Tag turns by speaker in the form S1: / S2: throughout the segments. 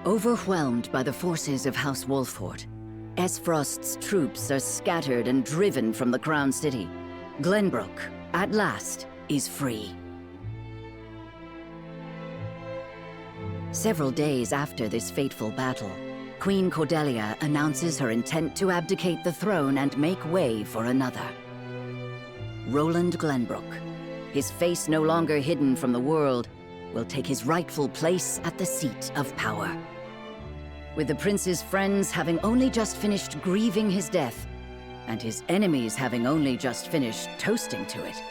S1: Overwhelmed by the forces of House Wolffort, Esfrost's troops are scattered and driven from the Crown City. Glenbrook, at last, is free. Several days after this fateful battle, Queen Cordelia announces her intent to abdicate the throne and make way for another. Roland Glenbrook, his face no longer hidden from the world, will take his rightful place at the seat of power. With the prince's friends having only just finished grieving his death, and his enemies having only just finished toasting to it,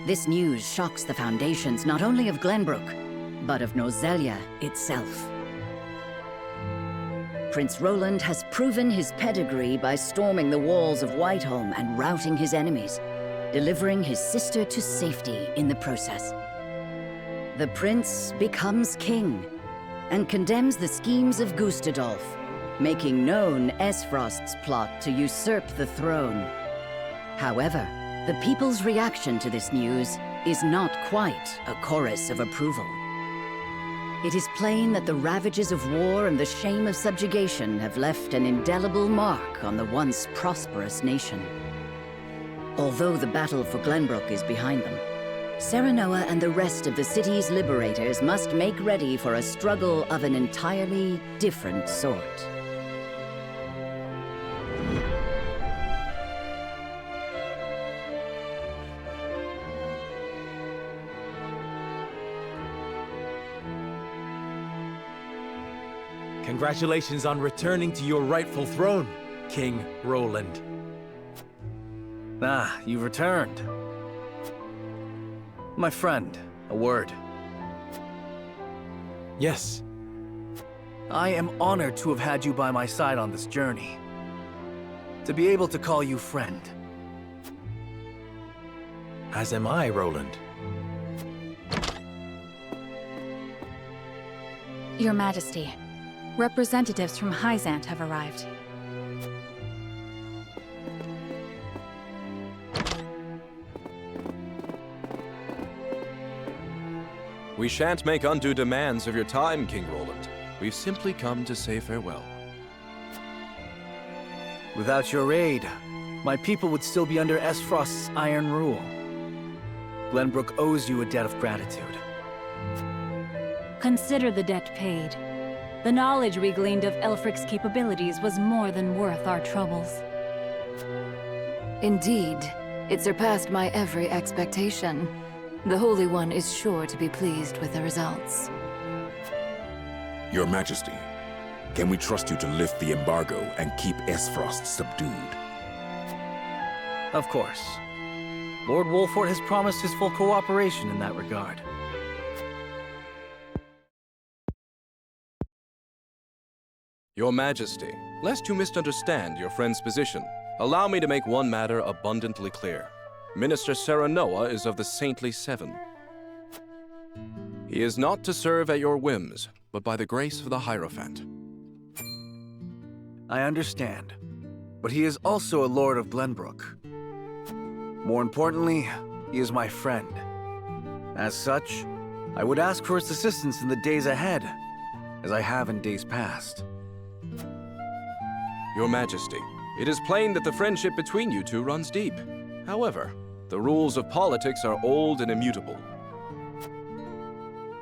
S1: this news shocks the foundations not only of Glenbrook, but of Nozelia itself. Prince Roland has proven his pedigree by storming the walls of Whiteholm and routing his enemies, delivering his sister to safety in the process. The prince becomes king, and condemns the schemes of Gustadolf, making known Esfrost's plot to usurp the throne. However, the people's reaction to this news is not quite a chorus of approval. It is plain that the ravages of war and the shame of subjugation have left an indelible mark on the once prosperous nation. Although the battle for Glenbrook is behind them, Serenoa and the rest of the city's liberators must make ready for a struggle of an entirely different sort.
S2: Congratulations on returning to your rightful throne, King Roland.
S3: Ah, you've returned. My friend, a word.
S2: Yes.
S3: I am honored to have had you by my side on this journey. To be able to call you friend.
S2: As am I, Roland.
S4: Your Majesty, representatives from Hyzant have arrived.
S5: We shan't make undue demands of your time, King Roland. We've simply come to say farewell.
S3: Without your aid, my people would still be under Esfrost's iron rule. Glenbrook owes you a debt of gratitude.
S4: Consider the debt paid. The knowledge we gleaned of Aelfric's capabilities was more than worth our troubles.
S6: Indeed, it surpassed my every expectation. The Holy One is sure to be pleased with the results.
S7: Your Majesty, can we trust you to lift the embargo and keep Esfrost subdued?
S3: Of course. Lord Wolffort has promised his full cooperation in that regard.
S5: Your Majesty, lest you misunderstand your friend's position, allow me to make one matter abundantly clear. Minister Serenoa is of the Saintly Seven. He is not to serve at your whims, but by the grace of the Hierophant.
S3: I understand, but he is also a Lord of Glenbrook. More importantly, he is my friend. As such, I would ask for his assistance in the days ahead, as I have in days past.
S5: Your Majesty, it is plain that the friendship between you two runs deep. However, the rules of politics are old and immutable.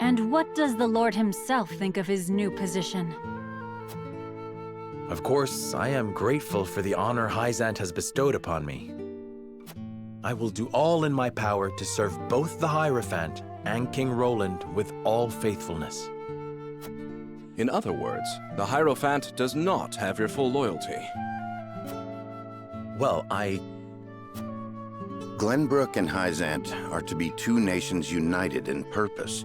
S4: And what does the Lord himself think of his new position?
S2: Of course, I am grateful for the honor Hyzant has bestowed upon me. I will do all in my power to serve both the Hierophant and King Roland with all faithfulness.
S5: In other words, the Hierophant does not have your full loyalty.
S2: Well,
S8: Glenbrook and Hyzant are to be two nations united in purpose.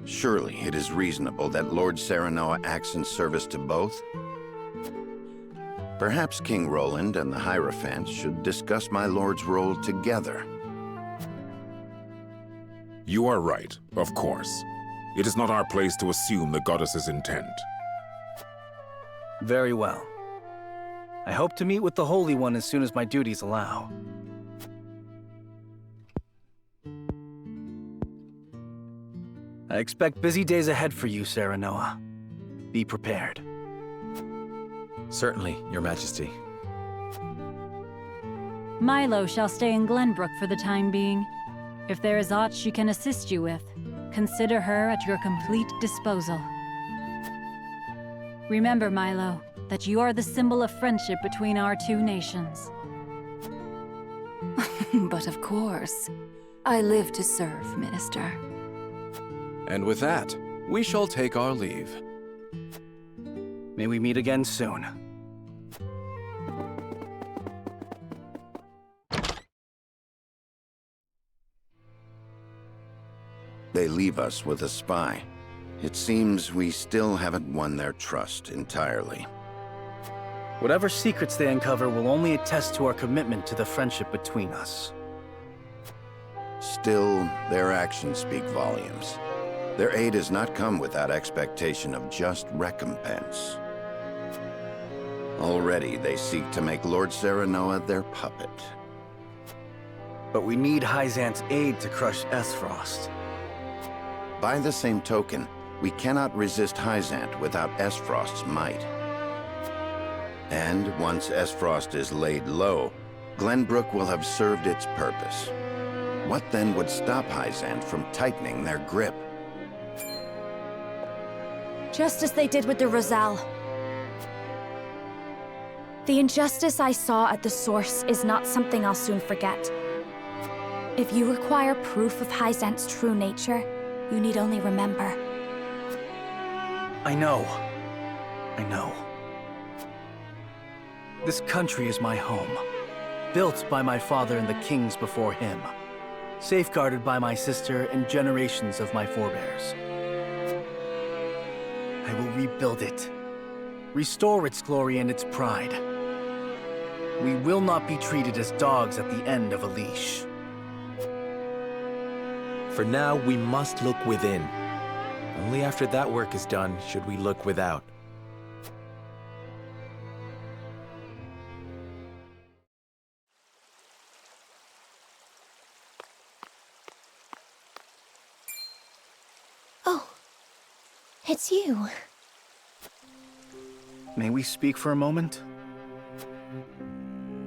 S8: Surely it is reasonable that Lord Serenoa acts in service to both? Perhaps King Roland and the Hierophant should discuss my lord's role together.
S7: You are right, of course. It is not our place to assume the goddess's intent.
S3: Very well. I hope to meet with the Holy One as soon as my duties allow. I expect busy days ahead for you, Serenoa. Be prepared.
S2: Certainly, Your Majesty.
S4: Milo shall stay in Glenbrook for the time being. If there is aught she can assist you with, consider her at your complete disposal. Remember, Milo, that you are the symbol of friendship between our two nations.
S6: But of course, I live to serve, Minister.
S5: And with that, we shall take our leave.
S3: May we meet again soon.
S8: They leave us with a spy. It seems we still haven't won their trust entirely.
S3: Whatever secrets they uncover will only attest to our commitment to the friendship between us.
S8: Still, their actions speak volumes. Their aid has not come without expectation of just recompense. Already, they seek to make Lord Serenoa their puppet.
S3: But we need Hyzant's aid to crush Esfrost.
S8: By the same token, we cannot resist Hyzant without Esfrost's might. And once Esfrost is laid low, Glenbrook will have served its purpose. What then would stop Hyzant from tightening their grip?
S9: Just as they did with the Rosal. The injustice I saw at the source is not something I'll soon forget. If you require proof of Hyzant's true nature, you need only remember.
S3: I know. This country is my home. Built by my father and the kings before him. Safeguarded by my sister and generations of my forebears. I will rebuild it. Restore its glory and its pride. We will not be treated as dogs at the end of a leash.
S2: For now, we must look within. Only after that work is done should we look without.
S9: Oh, it's you.
S3: May we speak for a moment?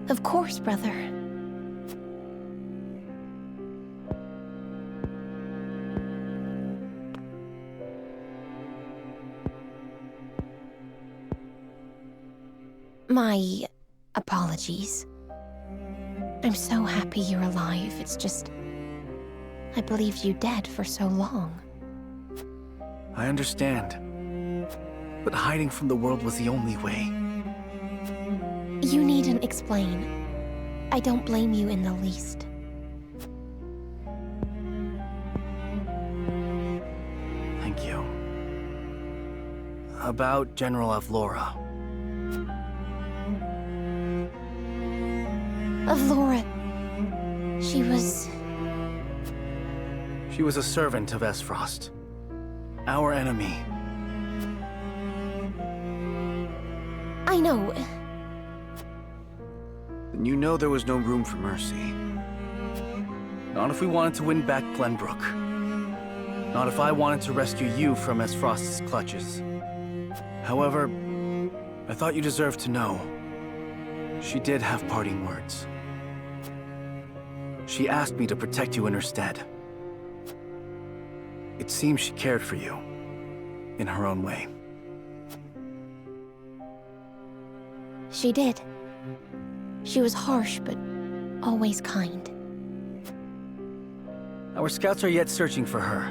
S9: Of course, brother. My apologies. I'm so happy you're alive. It's just... I believed you dead for so long.
S3: I understand. But hiding from the world was the only way.
S9: You needn't explain. I don't blame you in the least.
S3: Thank you. About General Avlora.
S9: Avlora... She was
S3: a servant of Esfrost. Our enemy.
S9: I know.
S3: Then you know there was no room for mercy. Not if we wanted to win back Glenbrook. Not if I wanted to rescue you from Esfrost's clutches. However, I thought you deserved to know. She did have parting words. She asked me to protect you in her stead. It seems she cared for you, in her own way.
S9: She did. She was harsh, but always kind.
S3: Our scouts are yet searching for her,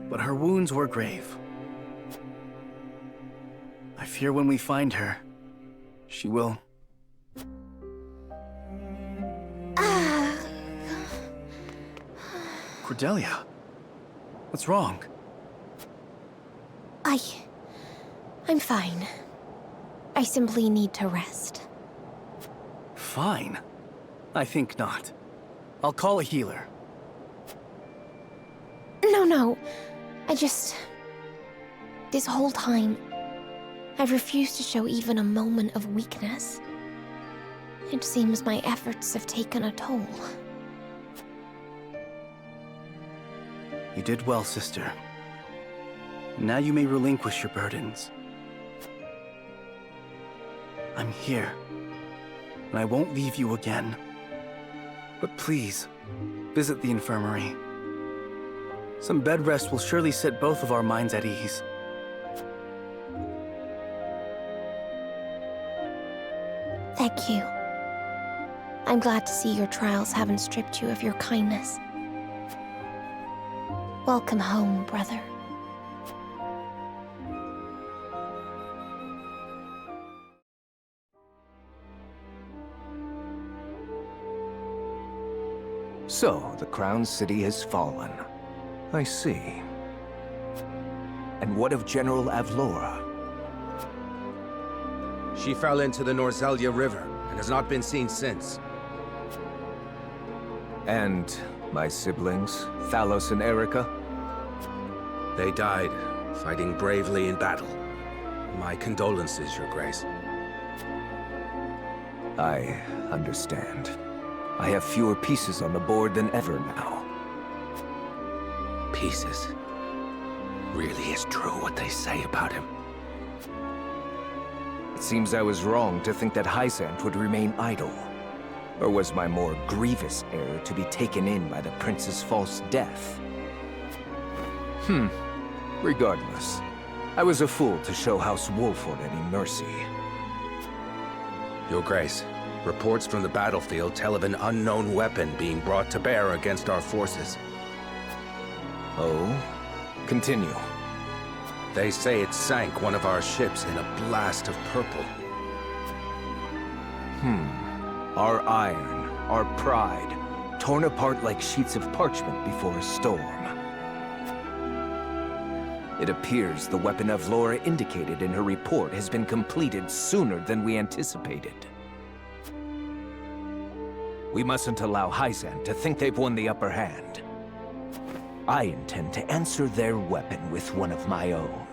S3: but her wounds were grave. I fear when we find her, she will... Cordelia, what's wrong?
S9: I'm fine. I simply need to rest.
S3: Fine. I think not. I'll call a healer.
S9: No. This whole time, I've refused to show even a moment of weakness. It seems my efforts have taken a toll.
S3: You did well, sister. Now you may relinquish your burdens. I'm here, and I won't leave you again. But please, visit the infirmary. Some bed rest will surely set both of our minds at ease.
S9: Thank you. I'm glad to see your trials haven't stripped you of your kindness. Welcome home, brother.
S10: So, the Crown City has fallen. I see. And what of General Avlora?
S11: She fell into the Norzelia River and has not been seen since.
S10: And my siblings, Thalos and Erica?
S11: They died, fighting bravely in battle. My condolences, Your Grace.
S10: I understand. I have fewer pieces on the board than ever now.
S11: Pieces. Really is true what they say about him.
S10: It seems I was wrong to think that Hyzant would remain idle. Or was my more grievous error to be taken in by the prince's false death? Regardless, I was a fool to show House Wolford any mercy.
S11: Your Grace, reports from the battlefield tell of an unknown weapon being brought to bear against our forces.
S10: Oh? Continue.
S11: They say it sank one of our ships in a blast of purple.
S10: Our iron, our pride, torn apart like sheets of parchment before a storm. It appears the weapon Avlora indicated in her report has been completed sooner than we anticipated. We mustn't allow Hyzant to think they've won the upper hand. I intend to answer their weapon with one of my own.